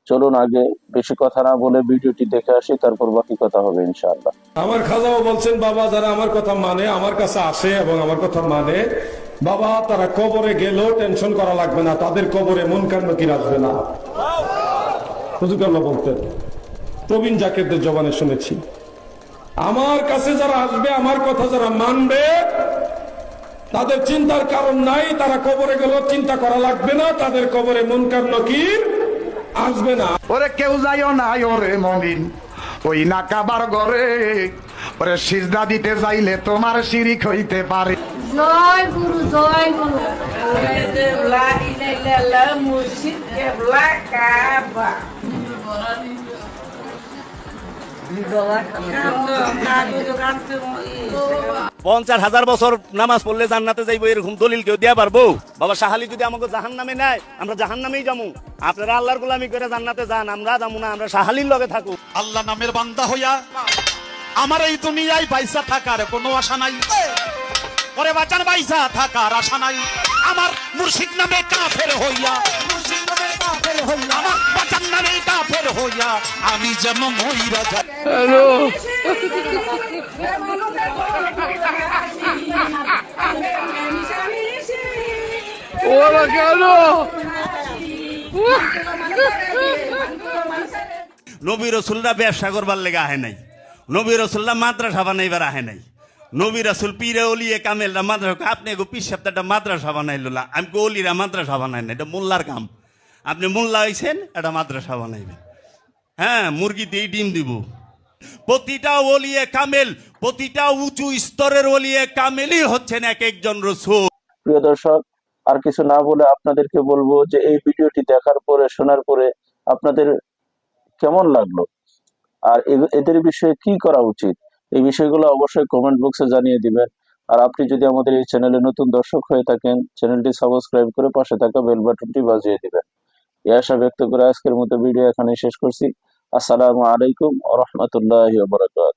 চলুন আগে বেশি কথা না বলে ভিডিওটি দেখে আসি, তারপর বাকি কথা হবে ইনশাআল্লাহ। আমার খাজাও বলছেন, বাবা যারা আমার কথা মানে, আমার কাছে আসে এবং আমার কথা মানে, বাবা তারা কবরে গেলেও টেনশন করা লাগবে না, তাদের কবরে মুনকার নকির আসবে না। হুজুর আল্লাহ বলতেন, প্রবীণ জাকেরদের জবানে শুনেছি। আমার কাছে যারা আসবে, আমার কথা যারা মানবে, তাদের চিন্তার কারণ নাই, তারা কবরে গেলেও চিন্তা করা লাগবে না, তাদের কবরে মুনকার নকির আসবে না। ওরে কেউ যাইও না ওরে মমিন ওই নাকাবার ঘরে, ওরে সিজদা দিতে যাইলে তোমার শিরিক হইতে পারে। জয় গুরু, জয় গুরু। পঞ্চাশ হাজার বছর নামাজ পড়লে জান্নাতে যাইবো এরকম দলিল কেউ দেয়া পারবো? বাবা শাহালি যদি আমাকে জাহান নামে নেয়, আমরা জাহান নামেই যাবো। আপনারা আল্লাহর গোলামি করে জান্নাতে যান, আমরা যাবো না, আমরা শাহালির লগে থাকবো। আল্লাহ নামের বান্দা হইয়া আমার এই দুনিয়ায় বাইসা থাকার কোনো আশা নাই, পরে বাঁচার বাইসা থাকার আশা নাই। আমার মুর্শিদ নামে কাফের হইয়া, আমার বাঁচার নামে কাফের হইয়া আমি যেমন মইরা যাই। ওরা কেন? নবী রসুলরা ব্যবসা করবার লেগে আহে নাই, নবী রসুলরা মাদ্রাসা বানাইবার আহে নাই। নবী রাসুল পীরে অলিয়ে কামেলরা মাদ্রাসা, আপনি পীর সপ্তাহটা মাদ্রাসা বানাইল না, আমি অলিরা মাদ্রাসা বানাই না, এটা মোল্লার কাম। আপনি মোল্লা হয়েছেন, এটা মাদ্রাসা বানাইবেন। হ্যাঁ, মুরগি দিয়ে ডিম দিব। প্রতিটা ওলিয়ে কামেল, প্রতিটা উঁচু স্তরের ওলিয়ে কামেলই হচ্ছেন এক একজন রসুল। প্রিয় দর্শক, আর কিছু না বলে আপনাদেরকে বলবো যে এই ভিডিওটি দেখার পরে, শোনার পরে আপনাদের কেমন লাগলো আর এদের বিষয়ে কি করা উচিত, এই বিষয়গুলো অবশ্যই কমেন্ট বক্সে জানিয়ে দিবেন। আর আপনি যদি আমাদের এই চ্যানেলে নতুন দর্শক হয়ে থাকেন, চ্যানেলটি সাবস্ক্রাইব করে পাশে থাকা বেল বাটনটি বাজিয়ে দিবেন। এই আশা ব্যক্ত করে আজকের মতো ভিডিও এখানে শেষ করছি। আসসালামু আলাইকুম ওয়া রাহমাতুল্লাহি ওয়া বারাকাতুহু।